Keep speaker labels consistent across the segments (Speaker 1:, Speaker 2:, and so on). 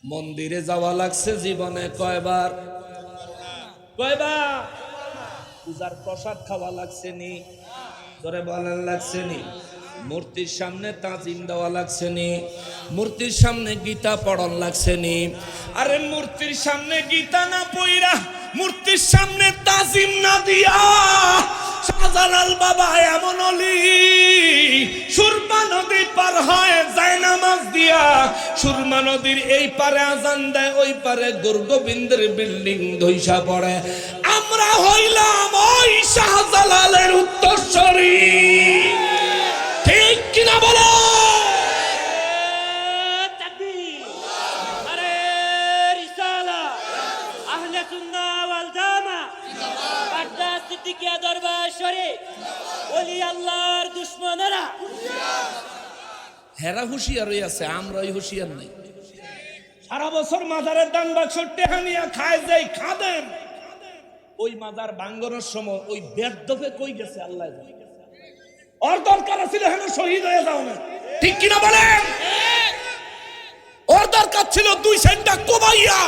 Speaker 1: মন্দিরে যাওয়া লাগছে জীবনে কয়বার? কয়বার? পূজার প্রসাদ খাওয়া লাগছে নি? ধরে বলেন লাগছে নি? মূর্তির সামনে তাজিম দেওয়া লাগছে নি? মূর্তির সামনে গীতা পড়ন লাগছে নি? আরে মূর্তির সামনে গীতা না পইরা, মূর্তির সামনে তাজিম না দিয়া শাহজালাল বাবা এমন অলি সুরমা নদী পার হয় যায় নামাজ দিয়া। সুরমা নদীর এই পারে আজান দেয়, ওই পারে গুরগোবিন্দের বিল্ডিং ধইসা পড়ে। আমরা হইলাম ওই শাহজালালের উত্তরসূরি, ঠিক কিনা বলো? হেরা হুঁশিয়ার আছে, আমরাই হুঁশিয়ার নাই। সারা বছর মাজারের দান বাক্স টেহানিয়া খায় যাই খাদেন, ওই মাজার ভাঙ্গনের সময় ওই বেদফে কই গেছে আল্লাহ জানে। ওর দরকার ছিল হেন শহীদ হয়ে যাও না, ঠিক কিনা বলেন? ওর দরকার ছিল 2 সেন্টা কোবাইয়া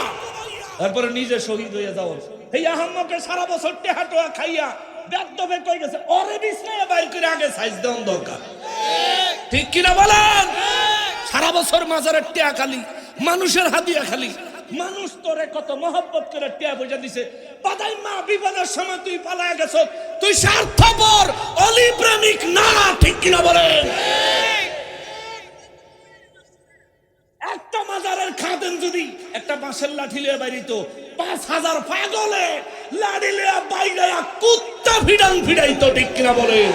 Speaker 1: তারপরে নিজে শহীদ হয়ে যাও। এই আহম্মকে সারা বছর টেহা টোয়া খাইয়া বেদফে কই গেছে, ওরে বিছনায় বাইর করে আগে সাইজ দেওয়ার দরকার, ঠিক কিনা বলেন? সারা বছর মাজারের টেয়া খালি, মানুষের হাদিয়া খালি। মানুষ তোরে কত মহব্বত করে টেয়া বোঝা দিছে, বাদাই মা বিপদের সময় তুই পালায় গেছ, তুই স্বার্থপর অলি প্রেমিক না, ঠিক কিনা বলেন? একটা মাজারের খাদেন যদি একটা বাঁশের লাঠি লিয়ে বাইরিত, 5000 পাগলে লাঠি লিয়ে বাইরে কুত্তা ফিডাইতো, ঠিক কিনা বলেন?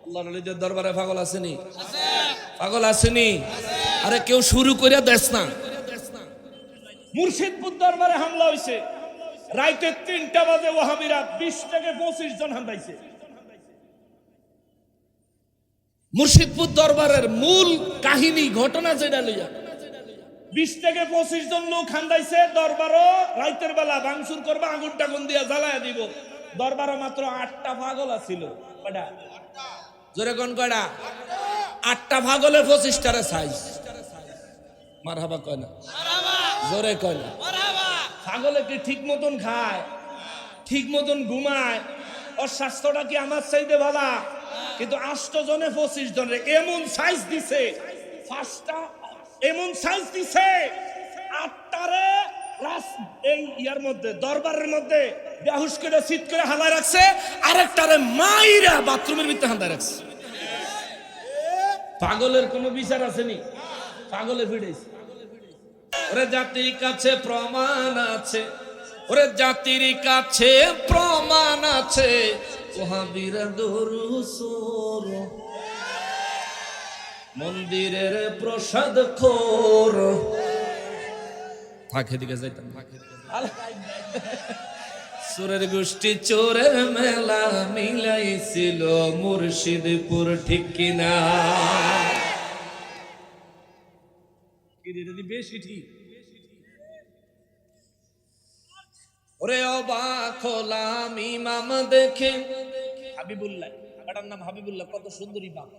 Speaker 1: আল্লাহর ওলিদের দরবারে পাগল আসেনি? পাগল আসেনি? আরে কেউ শুরু করে দেশ না। মুর্শিদপুর দরবারে হামলা হইছে, রাইতে 3টা বাজে ওয়াহাবিরা 20 থেকে 25 জন হামলাইছে। মুর্শিদপুর দরবারের মূল কাহিনী ঘটনা যেটা লইয়া 20 থেকে 25 জন লোক হামলাইছে। দরবারও রাইতের বেলা ভাঙচুর করবা, আগুন টাগুন দিয়া জ্বালায়া দিব। দরবারও মাত্র 8টা পাগল আছিল। কয়টা? জোরে কোন কয়টা? 8টা পাগলে 25টারে সাইজ। মারহাবা কয় না? জোরে কয় না? পাগলে কি ঠিক মতন খায়, ঠিক মতন ঘুমায়, ওর স্বাস্থ্যটা কি আমার চাইতে ভালো? কিন্তু 8 জনে 25 জনের এমন সাইজ দিছে, 5টা এমন সাইজ দিছে, 8টারে এই ইয়ার মধ্যে দরবারের মধ্যে বেহুশ করে সিট করে হালায় রাখছে, আরেকটারে মাইরা বাথরুমের ভিতরে হালায় রাখছে। পাগলের কোনো বিচার আসেনি, পাগলে ফিরেছে। ওরে জাতির কাছে প্রমাণ আছে, ওরে জাতির কাছে প্রমাণ আছে, ওহাবিরা দরুসুর মন্দিরের প্রসাদ খোর। ফাঁকে দিকে যাইতাম, সুরের গোষ্ঠী চোরের মেলা মিলাইছিল মুর্শিদপুর, ঠিক কিনা? বেশি ঠিক। ওরে অবাক হলাম ইমাম দেখে, হাবিবুল্লাহ, এটার নাম হাবিবুল্লাহ, কত সুন্দর ইমাম।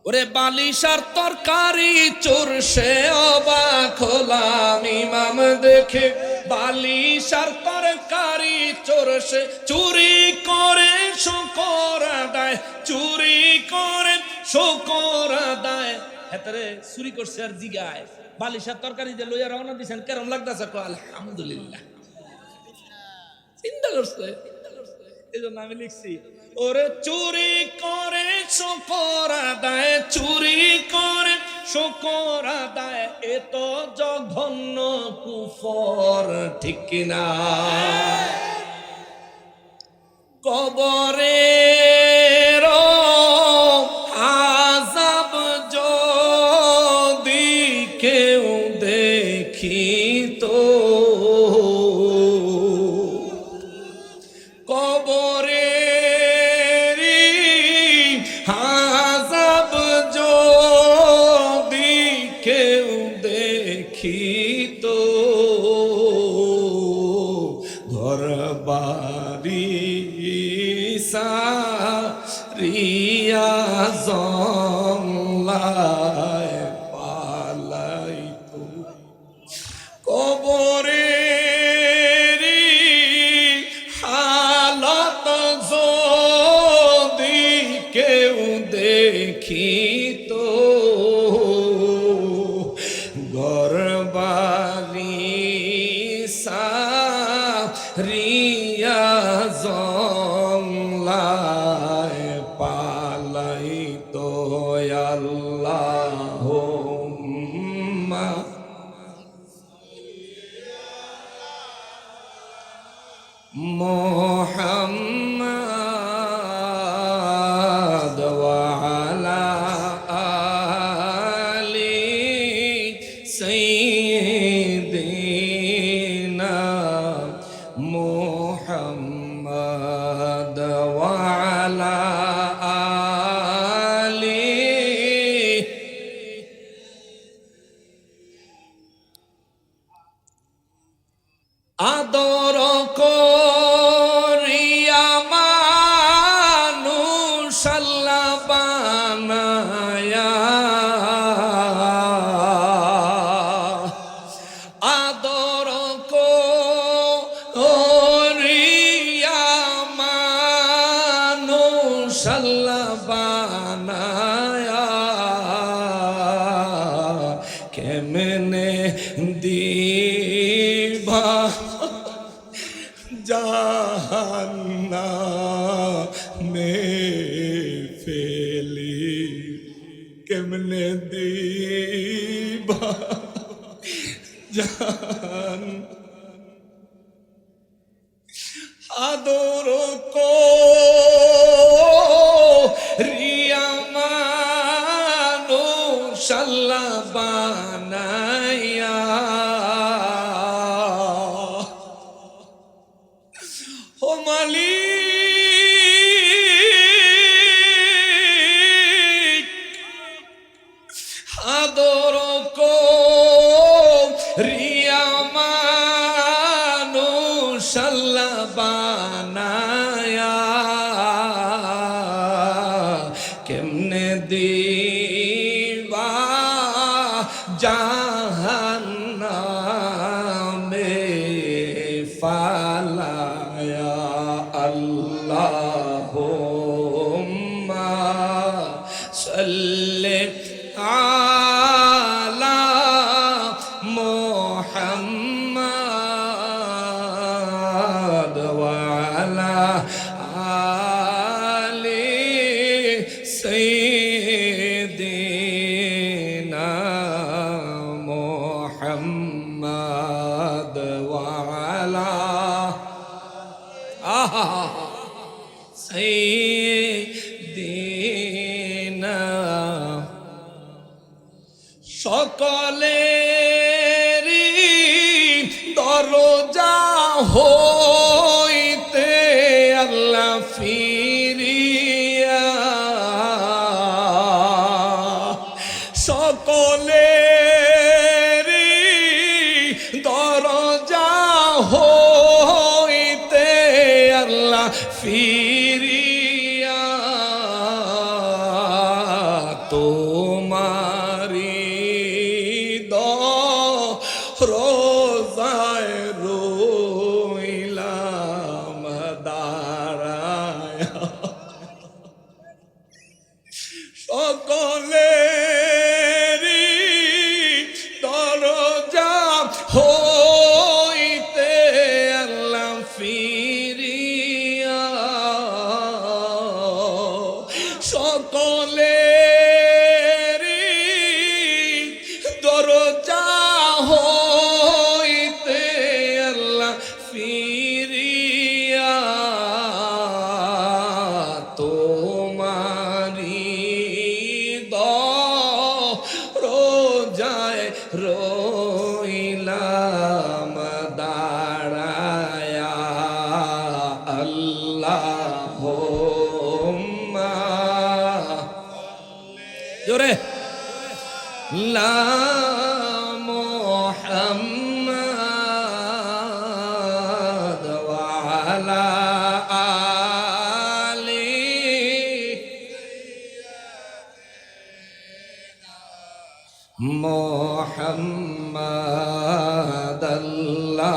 Speaker 1: ওরে বালিশার তরকারি চোর সে, অবাক হলাম ইমাম দেখে, বালিশার তরকারি চোর সে, চুরি করে শুকর আদায়, চুরি করে শুকর আদায়। হেতারে চুরি করছে আর জিগায় বালিশার তরকারি যে লইয়া রওনা দিছেন, কেরম লাগতেছে? আলহামদুলিল্লাহ। চিন্তা করছে, এই জন্য আমি লিখছি, ওরে চুরি করে শুকর আদায়, চুরি করে শুকর আদায়, এ তো জঘন্য কুফর, ঠিক কিনা? কবরে আযাব যদি কেউ দেখিত, কবরের আযাব যদি কেউ দেখিত, ঘর বাড়ি সারিয়া জংলায় পালাইতো। দেখিত গরবারি সারিয়া জংলায় পালাইতো আল্লাহুম্মা মুহাম্মাদ ওয়া আলা আলি সাইয়্যিদিনা মুহাম্মাদ ওয়া আলা আলি আদর করিয়া মানুষ আল্লাহ বানায়া আদর করিয়া মানুষ আল্লাহ বানায়া কেমনে দিবা জাহান্নামে ফেলি কেমনে দিবা জাহান আদর করিয়া মানুষ আল্লাহ বানায়া ও মালিক আদর করিয়া মানুষ আল্লাহ বানায়া কেমনে দিবা জাহান্নামে ফালায়া আল্লাহুম্মা সাল্লি আলা মুহাম্মাদ ওয়া আলা আলি সাইয়্যিদিনা মুহাম্মাদ ওয়া আলা সাইয়্যিদিনা সকলেরই দরজা হইতে আল্লাহ ফিরিয়া সকলেরই দরজা হইতে আল্লাহ ফিরিয়া তোমারি রোজায় রইলাম দাঁড়ায়া সকলেরই দরজা হইতে আল্লাহ ফিরিয়া সকলেরই দরজা হইতে আল্লাহ ফিরিয়া তোমারি রোজায় রইলাম দাঁড়ায়া আল্লাহুম্মা জোরে লা মুহাম্মাদ ওয়া আলা আলি মুহাম্মাদ আল্লাহুম্মা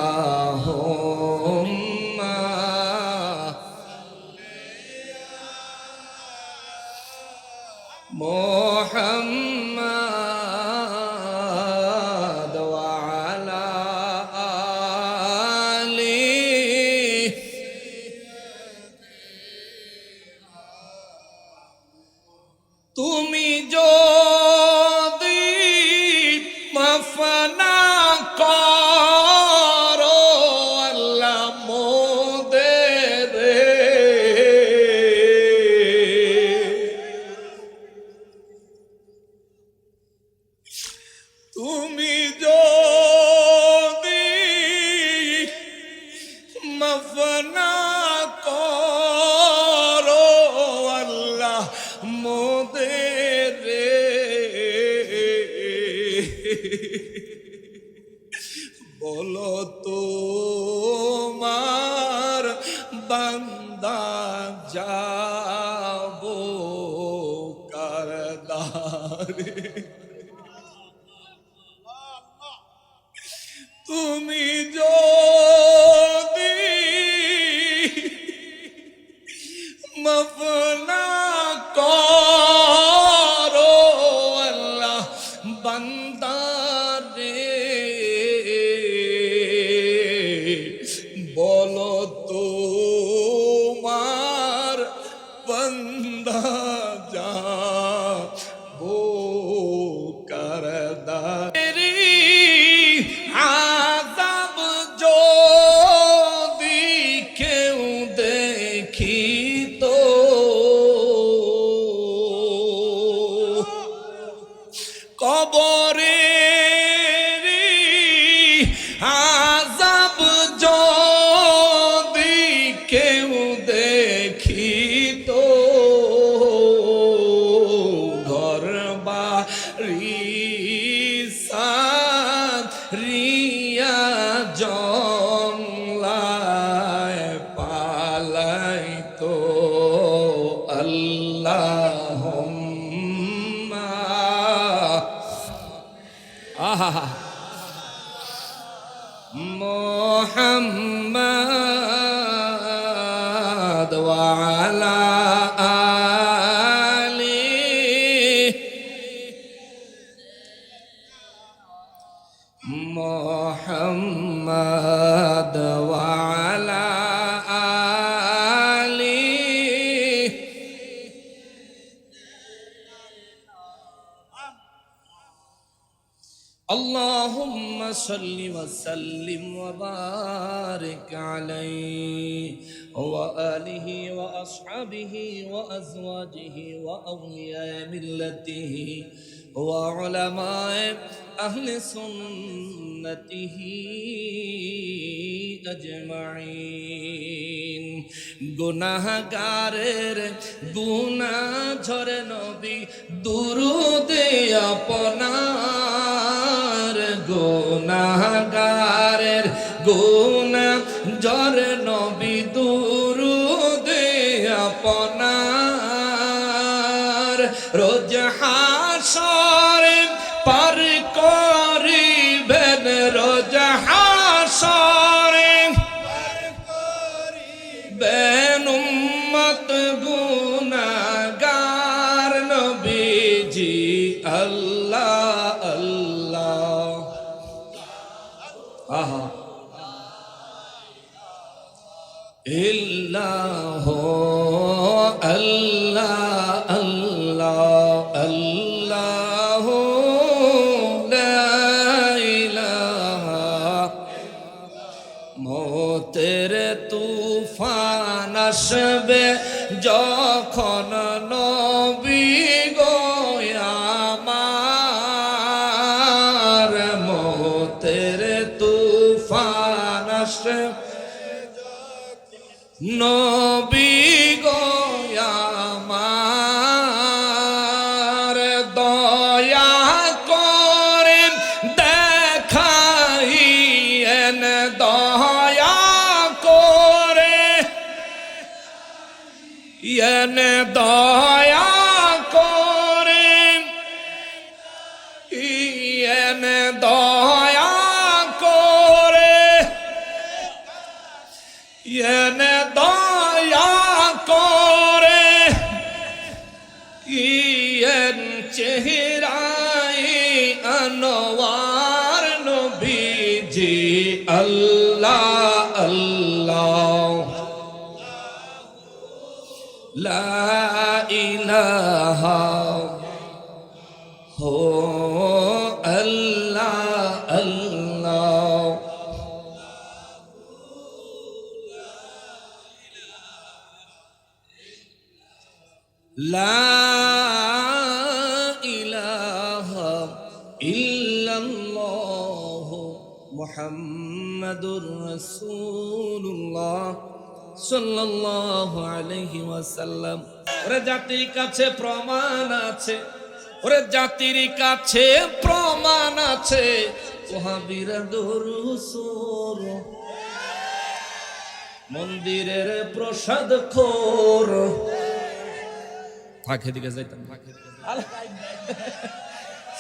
Speaker 1: বলো তোমার বান্দা যাবো কার দ্বারে, তুমি যদি মাফ না করো আল্লাহ বান্দারে, বলো তোমার বান্দা যাবো কার দ্বারে, আযাব যদি কেউ দেখিত কবরে, আযাব যদি কেউ দেখিত ঘর বাড়ি রিয়া জংলায় পালাইতো আল্লাহুম্মা আহা মুহাম্মাদ ওয়া আলা মুহাম্মাদ ওয়া আলা আলি আল্লাহুম্মা সাল্লি ওয়া সাল্লিম ওয়া বারিক আলাইহি ওয়া আলিহি ওয়া আসহাবিহি ওয়া আজওয়াজিহি ওয়া আউলিয়া মিল্লাতিহি ওয়া উলামায়ে আহলে সুন্নতিহি আজমাইন। গুনাহগারের গুনাহ ঝরে নবী দুরুদে আপনার, গুনাহগারের গুনাহ ঝরে নবী দুরুদে আপনার, রোজ হাশরে পার করিবেন, রোজ হাশরে বেন উম্মত গুনাহগার নবীজি আল্লাহ আল্লাহ আহা ইল্লাহ আল্লাহ আল্লাহ আল্লাহ লা ইলাহা, মতের তুফান আসবে যখন নবী গো আমার, মতের তুফান আসবে নবী গো আমার, দয়া করে দেখাইয়েন, দয়া করে ইয়েন, দয়া করে ইয়েন, দয়া করে ইয়েন, দয়া করে ইয়েন, চেহারাই আনোয়ার নবীজি আল্লাহ আল্লাহ লা ইলাহা হো আল্লাহ আল্লাহ লা ইলাহা ইল্লাল্লাহ মুহাম্মাদুর রাসূলুল্লাহ সাল্লাল্লাহু আলাইহি ওয়াসাল্লাম। ওরে জাতির কাছে প্রমাণ আছে, ওরে জাতির কাছে প্রমাণ আছে, ওহাবিরা গরু চোর, মন্দিরের প্রসাদ খোর। ফাঁকে দিকে যাইতাম,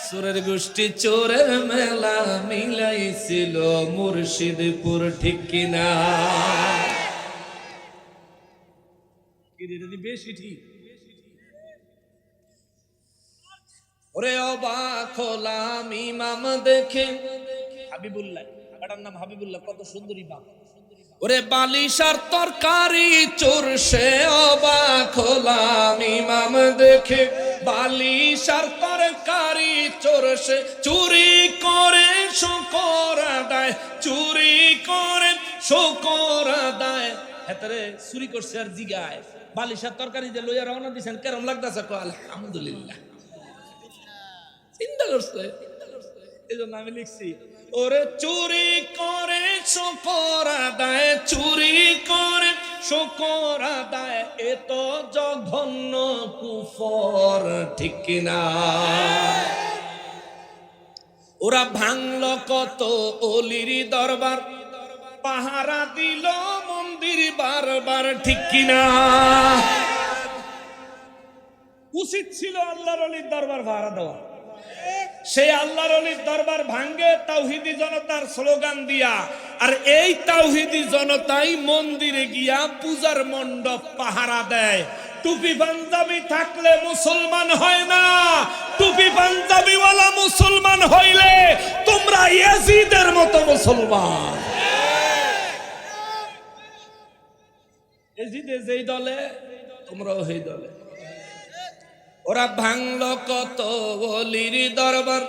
Speaker 1: চোরের গোষ্ঠী চোরের মেলা মিলাইছিল মুর্শিদপুর, ঠিক কিনা? বেশি ঠিক। ওরে অবাক হলাম ইমাম দেখে, হাবিবুল্লাহ, এটার নাম হাবিবুল্লাহ, কত সুন্দরী বাপ। ওরে বালিশার তরকারি চোর, সে অবাক হলাম ইমাম দেখে, বালিশার তরকারি চোর, সে চুরি করে শুকর আদায়, চুরি করে শুকর আদায়। হেতারে চুরি করছে আর জিগায়, বালিশার তরকারি যে লইয়া রওনা দিছেন কেরম লাগতেছে? আলহামদুলিল্লাহ। চিন্তা করছে, এই জন্য আমি লিখছি, ওরে চুরি করে শুকর আদায়, চুরি করে শুকর আদায়, এ তো জঘন্য কুফর, ঠিক কিনা? ওরা ভাঙলো কত অলির দরবার, পাহারা দিল মন্দির বারবার, ঠিক কিনা? উচিত ছিল আল্লাহর অলির দরবার ভাড়া দেওয়া। সেই আল্লাহর অলির দরবার ভাঙ্গে তাওহীদি জনতার স্লোগান দিয়া, আর এই তাওহীদি জনতাই মন্দিরে গিয়া পূজার মণ্ডপ পাহারা দেয়। টুপি পাঞ্জাবি থাকলে মুসলমান হয় না, টুপি পাঞ্জাবিওয়ালা মুসলমান হইলে তোমরা ইয়াজিদের মতো মুসলমান। ইয়াজিদে যেই দলে, তোমরাও সেই দলে। ওরা ভাঙলো কত অলির দরবার,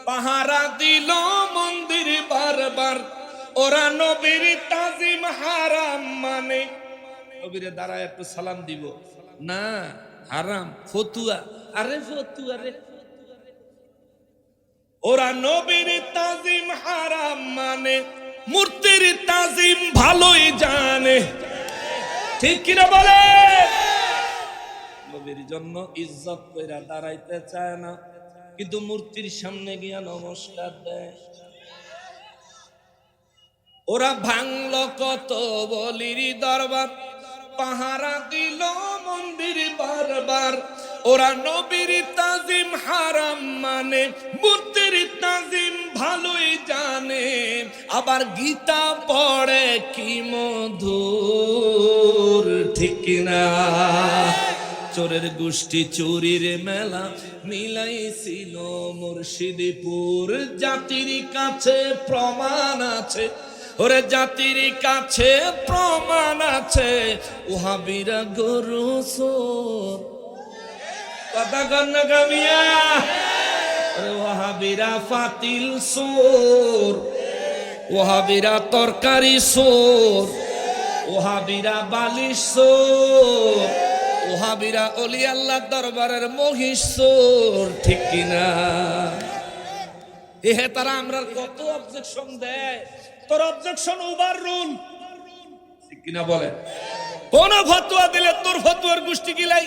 Speaker 1: পাহারা দিল মন্দির বারবার। ওরা নবীর তাজিম হারাম মানে, নবীরে দাঁড়ায় একটু সালাম দিব না, হারাম, ফতুয়া। আরে ফতুয়া রে, ওরা নবীর তাজিম হারাম মানে, মূর্তির তাজিম ভালোই জানে, ঠিক কিনা বলে? নবীর জন্য ইজ্জত কইরা দাঁড়াইতে চায় না, কিন্তু মূর্তির সামনে গিয়া নমস্কার দেয়। ওরা ভাঙলো কত বলির দরবার, পাহারা দিল মন্দির বারবার। ওরা নবীর তাজিম হারাম মানে, মূর্তির তাজিম ভালোই জানে, আবার গীতা পড়ে কি মধুর, ঠিক কিনা? চোরের গোষ্ঠী চুরির মেলা মিলাইছিল মুর্শিদপুর, জাতির কাছে প্রমাণ আছে, ওরে জাতির কাছে প্রমাণ আছে, ওহাবিরা গরু চোর। কথা কন গামিয়া, ওহাবিরা ফাতিল চোর, ওহাবিরা তরকারি চোর, ওহাবিরা বালিশ চোর, ওহাবিরা অলি আল্লাহ দরবারের মহিষ চোর, ঠিক কিনা? এহে তারা আমরা কত অবজেকশন দেয়, তোর অবজেকশন ওভার রুল, ঠিক কিনা বলে? কোন ফতোয়া দিলে তোর ফতোয়ার গোষ্ঠী গিলাই,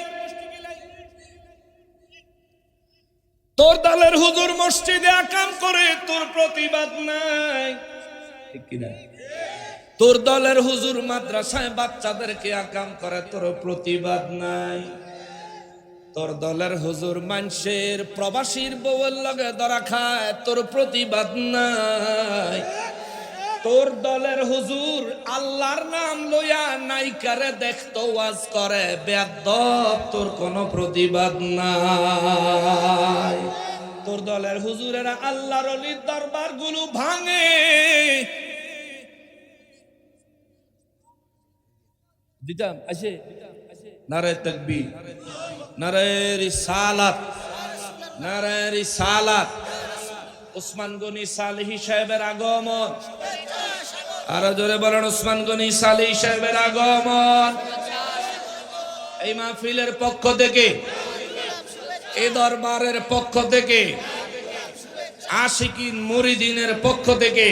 Speaker 1: তোর দলের হুজুর মসজিদে আকাম করে, তোর প্রতিবাদ নাই, ঠিক কিনা? তোর দলের হুজুর মাদ্রাসায় বাচ্চাদেরকে আকাম করে, তোর প্রতিবাদ নাই। তোর দলের হুজুর মানুষের প্রবাসীর বউয়ের লগে ধরা খায়, তোর প্রতিবাদ নাই। তোর দলের হুজুর আল্লাহর নাম লইয়া নাইকারে দেখতো ওয়াজ করে, বেয়াদব, তোর কোনো প্রতিবাদ নাই। তোর দলের হুজুরেরা আল্লাহর ওলির দরবার গুলো ভাঙে, দিতাম আসে নারে তাকবীর, নারে রিসালাত, নারে রিসালাত। ওসমান গনি সালেহী সাহেবের আগমন, আরো জোরে বলেন ওসমান গনি সালেহী সাহেবের আগমন। এই মাহফিলের পক্ষ থেকে, এই দরবারের পক্ষ থেকে, আশিকিন মুরিদিনের পক্ষ থেকে,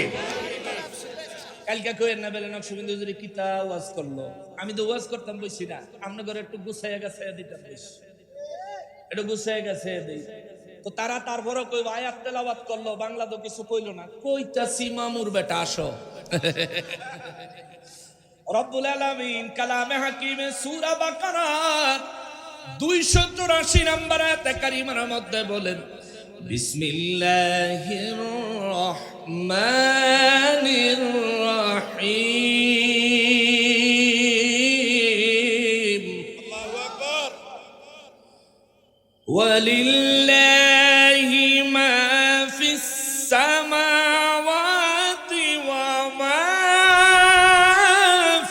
Speaker 1: কালকে কইেন না বলেন নকশবন্দি হুজুরে কিতা ওয়াজ করলো, আমি তো ওয়াজ করতাম বইছি না, আপনার ঘরে একটু গুছাইয়া গেছে দিতাম, একটু গুছাইয়া গেছে দেই, তো তারা তারপরে কই আয়াত তেলাওয়াত করলো, বাংলা তো কিছু কইলো না। কইতাছি মামুর বেটা আসো। রব্বুল আলামিন কালামে হাকিমে সূরা বাকারা 284 নম্বর আয়াতে কারিমার মধ্যে বলেন, বিসমিল্লাহির রহমানির রহিম, আল্লাহু আকবার, ওয়ালিল্লাহি মা ফিস সামাওয়াতি ওয়া মা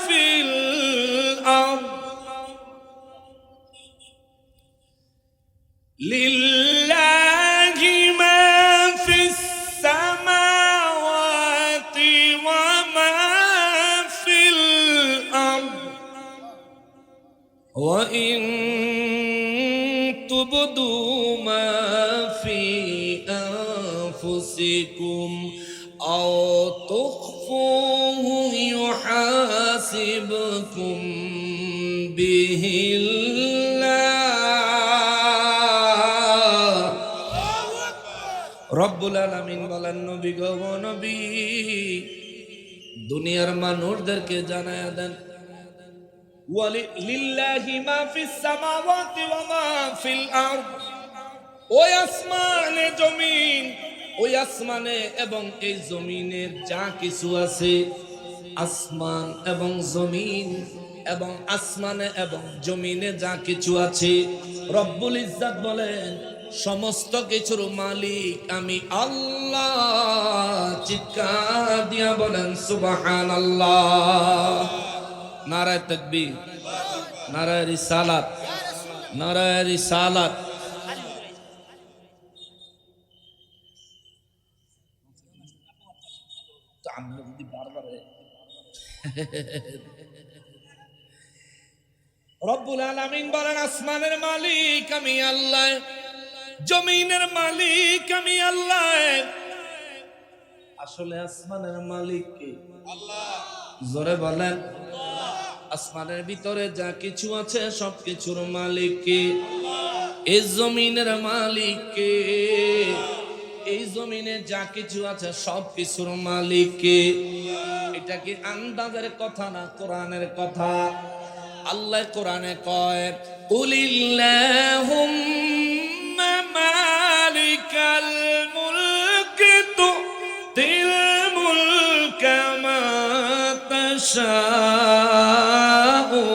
Speaker 1: ফিল আরদ, লিল্লাহি মা ফিস সামাওয়াতি ওয়া মা ফিল আরদ, ওয়া ইন তুবদু মা ফি আনফুসিকুম আও তুখফুহু ইউহাসিবকুম বিহিল্লাহ। রব্বুল আলামিন বলেন, নবী গো নবী, দুনিয়ার মানুষদেরকে জানায়া দেন, লিল্লাহি মা ফিস সামাওয়াতি ওয়া মা ফিল আরদ, ওই আসমানে জমিন, ওই আসমানে এবং এই জমিনের যা কিছু আছে, আসমান এবং জমিন এবং আসমানে এবং জমিনে যা কিছু আছে, রব্বুল ইজ্জত বলেন সমস্ত কিছুর মালিক আমি আল্লাহ। চিৎকার দিয়া বলেন সুবহানাল্লাহ। নারায়ে তাকবীর, নারায়ে রিসালাত, নারায়ে রিসালাত। রব্বুল আলামিন বলেন আসমানের মালিক আমি আল্লাহ, জমিনের মালিক আমি আল্লাহ। আসলে আসমানের মালিক কে? আল্লাহ। জোরে বলেন। আসমানের ভিতরে যা কিছু আছে সব কিছুর মালিক কে? এই জমিনের মালিক কে? এই জমিনে যা কিছু আছে সব কিছুর মালিক কে? এটা কি আন্দাজের কথা না কোরআনের কথা? আল্লাহ কোরআনে কয়, কুলিল্লাহুম্মা মালিকাল মুলকি তুতিল মুলকা মা তাশাউ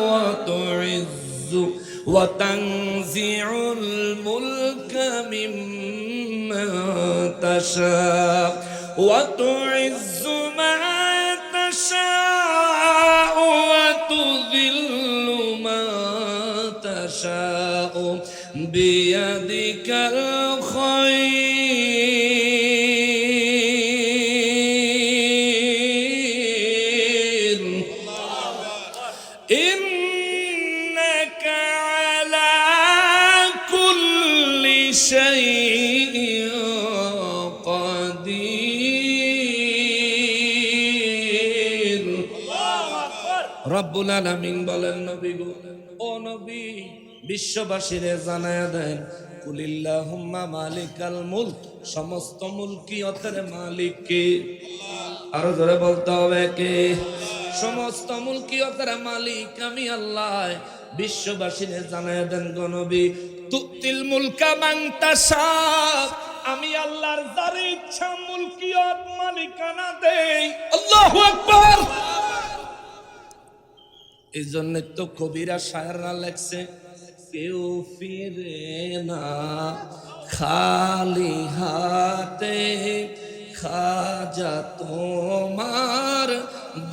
Speaker 1: ওয়া তুইজ্জু ওয়া তানজিউল মুলকা মিম্মা তাশাউ ওয়া তুইজ্জু মা তাশাউ ওয়া তুযিল্লু মা তাশাউ বিয়াদিকাল খায়র ইন্নাকা আলা কুল্লি শাইইন কাদির। রব্বুল আলামিন বলেন, নবী গো ও নবী, বিশ্ববাসীরে জানায়া দেন, কুলিল্লাহুম্মা মালিকাল মুলক, সমস্ত মুলকিয়তের মালিক কে? আরো জোরে বলতে হবে কে? সমস্ত মুলকিয়তের মালিক আমি আল্লাহ। বিশ্ববাসীরে জানায়া দেন গো নবী, তুতিল মুলকা মান তাশা, আমি আল্লাহর যার ইচ্ছা মুলকিয়ত মালিকানা দেই। আল্লাহু আকবার। এই জন্য তো কবিরা শায়ররা লেখছে, কেউ ফিরে না খালি হাতে, খাজা তোমার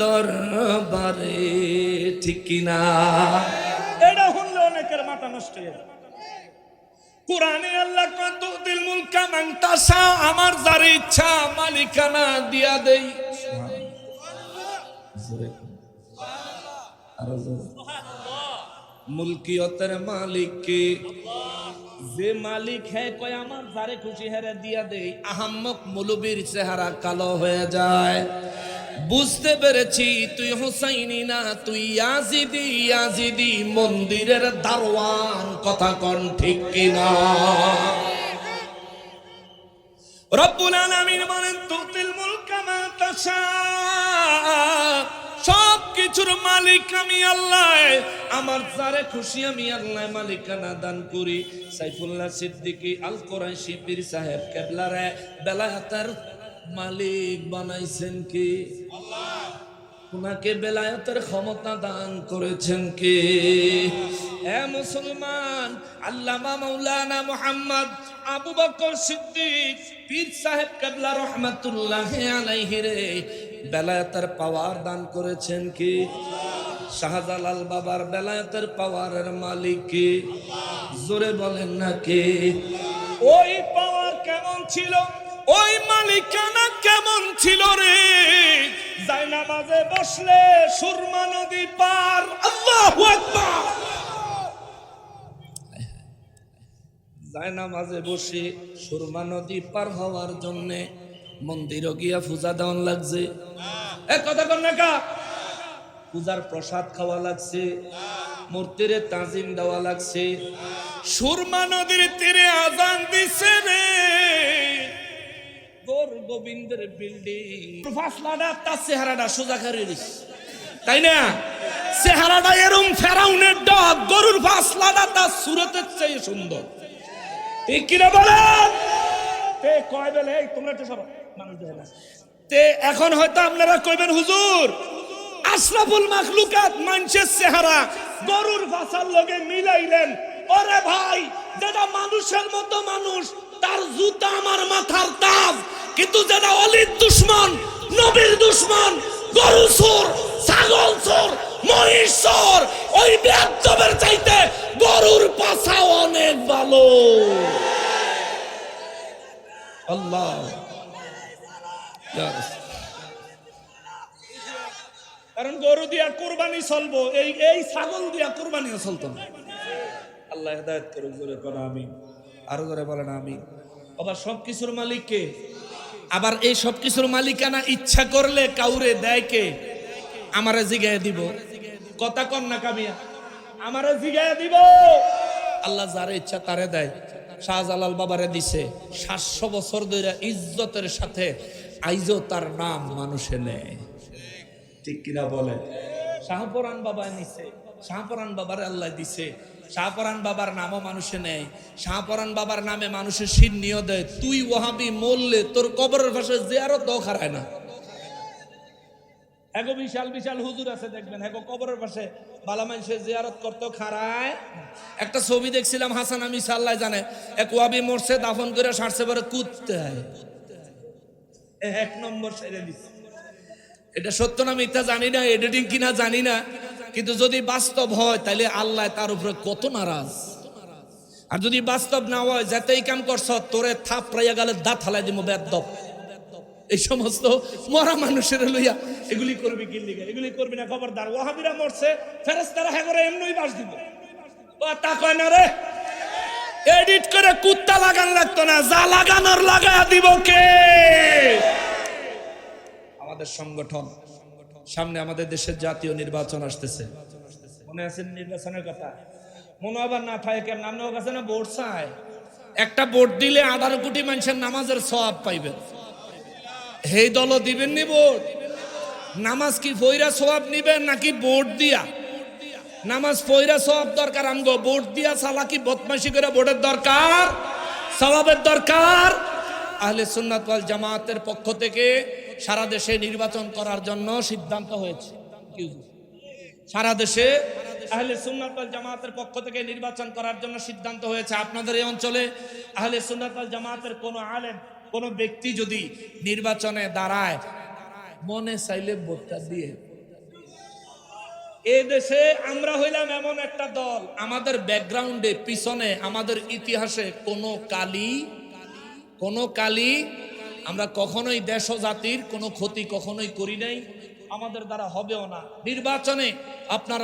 Speaker 1: দরবারে। ঠিক কিনা? এটা শুনলে অনেকের মাথা নষ্ট হয়ে যায়। কোরআনে আল্লাহ কয়, তুতিল মুলকা মান তাশা, আমার যার ইচ্ছা মালিকানা দিয়া দেই। মুলকিয়তের মালিক কে? যে মালিক হ্যাঁ কয় আমার যারে খুশি হেরে দিয়া দেই। আহাম্মক মৌলবীর চেহারা কালো হয়ে যায়। বুঝতে পেরেছি তুই হুসাইনি না, তুই ইয়াজিদি। ইয়াজিদি মন্দিরের দারোয়ান। কথা কোন ঠিক কিনা? রব্বুল আলামিন বলেন তুতিল মুলকা মা তাশা, সব কিছুর মালিক আমি আল্লাহ, আমার যারে খুশি আমি আল্লাহ মালিকানা দান করি। সাইফুল্লাহ সিদ্দিকী আল কুরাইশি পীর সাহেব কেবলারে বেলায়েতের মালিক বানাইছেন কি আল্লাহ, উনাকে বেলায়েতের ক্ষমতা দান করেছেন কে? এ মুসলমান, আল্লামা মাওলানা মুহাম্মদ আবু বকর সিদ্দিক পীর সাহেব কেবলা রহমাতুল্লাহি আলাইহি রে বেলায়েতের পাওয়ার দান করেছেন কি? শাহজালাল বাবার বেলায়েতের পাওয়ারের মালিক কে? জোরে বলেন না কে? ওই পাওয়ার কেমন ছিল, ওই মালিকানা কেমন ছিল রে? জায়নামাজে বসলে সুরমা নদী পার। আল্লাহু আকবার। জায়নামাজে বসে সুরমা নদী পার হওয়ার জন্য মন্দিরে গিয়া পূজা দেওয়ান লাগছে। এক কথা কর না কা? পূজার প্রসাদ খাওয়া লাগছে, মূর্তিরে তাজিম দেওয়া লাগছে। সুরমা নদীর তীরে আজান দিছে রে, গোর গোবিন্দের বিল্ডিং ফাসলাটা তার চেহারাটা সোজা করে দিস, তাই না? চেহারাটা এরম ফেরাউনের ডগ, গরুর ফাসলাটা তার সুরতের চেয়ে সুন্দর, ঠিক কিনা বলেন? তে কয় বেলে এই তোমরা তো সব মানুষ দেখে না। তে এখন হয়তো আপনারা কইবেন হুজুর আশরাফুল মাখলুকাত মানুষের চেহারা গরুর ফাসার লগে মিলাইলেন। ওরে ভাই, যেটা মানুষের মতো মানুষ তার জুতা আমার মাথার তাজ, কিন্তু যেটা অলির দুশ্মন, নবীর দুশ্মন, গরু চোর, ছাগল চোর, মহিষ চোর, ওই বেয়াদবের চাইতে গরুর পাছা অনেক ভালো। আল্লাহ, কারণ গরু দিয়া কুরবানি চলবো, এই ছাগল দিয়া কুরবানিও চলতো না। আল্লাহ হেদায়েত করুক, জোরে করে আমিন, আরো জোরে বলেন আমিন। আবার সবকিছুর মালিক কে? আবার এই সবকিছুর মালিকানা ইচ্ছা করলে কাউরে দেয় কে? আমারে জিগায় দিব। কথা কন না কামিয়া, আমারে জিগায় দিব। আল্লাহ যারে ইচ্ছা তারে দেয়। শাহজালাল বাবারে দিছে 700 বছর ধরে ইজ্জতের সাথে, আইজও তার নাম মানুষে নেয়, ঠিক কিনা বলে? শাহপরান বাবা নিছে, শাহপরান বাবারে আল্লাহ দিছে। শাহপরান বাবার নামও মানুষে নেয়, শাহপরান বাবার নামে মানুষের সিন্নিও দেয়। তুই ওহাবি মরলে তোর কবরের পাশে জিয়ারত দাও খারায় না। এগো বিশাল বিশাল হুজুর আছে দেখবেন, এগো কবরের পাশে বালা মানুষের জিয়ারত করতে খারায়। একটা ছবি দেখছিলাম হাসান আমি সাল্লাহ জানে, এক ওয়াবি মরছে, দাফন করে সারছে পরে কুত্তে এক নম্বর সেরে দিচ্ছে। এটা সত্য না মিথ্যা জানি না, এডিটিং কিনা জানি না, কিন্তু যদি বাস্তব হয় তাহলে আল্লাহ তার উপরে কত নারাজ। আর যদি বাস্তব না হয়, যাতেই কাম করছ তোরে থাপ রাইয়া গেলে দাঁত হালাই দিব বেদব। এই সমস্ত মরা মানুষের লইয়া এগুলি করবি কি লিগা? এগুলি করবি না, খবরদার। ওয়াহাবিরা মরছে, ফেরেশতারা হ্যাঁ করে এমনই বাস দিব। ও তা কয় না রে, এডিট করে কুত্তা লাগান লাগতো না, যা লাগানোর লাগায়া দিব কে? আমাদের সংগঠন। সামনে আমাদের দেশের জাতীয় নির্বাচন আসতেছে, মনে আছে নির্বাচনের কথা? মনে আবার না থাকে কেন? নাম নেওয়া কাছে না ভোট চায়, একটা ভোট দিলে 18 কোটি মানুষের নামাজের সওয়াব পাইবেন। এই দল দিবেন নি ভোট? নামাজ কি ফইরা সওয়াব নিবেন নাকি ভোট দিয়া? নামাজ ফইরা সওয়াব দরকার, আমগো ভোট দিয়া চালাকি বদমাশি করে ভোটের দরকার, সওয়াবের দরকার। আহলে সুন্নাত ওয়াল জামাতের পক্ষ থেকে সারা দেশে নির্বাচন করার জন্য সিদ্ধান্ত হয়েছে। সারা দেশে আহলে সুন্নাত ওয়াল জামাতের পক্ষ থেকে নির্বাচন করার জন্য সিদ্ধান্ত হয়েছে। আপনাদের এই অঞ্চলে আহলে সুন্নাত ওয়াল জামাতের কোনো আলেম, কোনো ব্যক্তি যদি নির্বাচনে দাঁড়ায়, মনে চাইলে ভোটটা দিয়ে। এই দেশে আমরা হইলাম এমন একটা দল, আমাদের ব্যাকগ্রাউন্ডে পিছনে আমাদের ইতিহাসে কোনো কালি আমরা কখনোই দেশ ও জাতির কোনো ক্ষতি কখনোই করি নাই, আমাদের দ্বারা হবেও না। নির্বাচনে আপনারা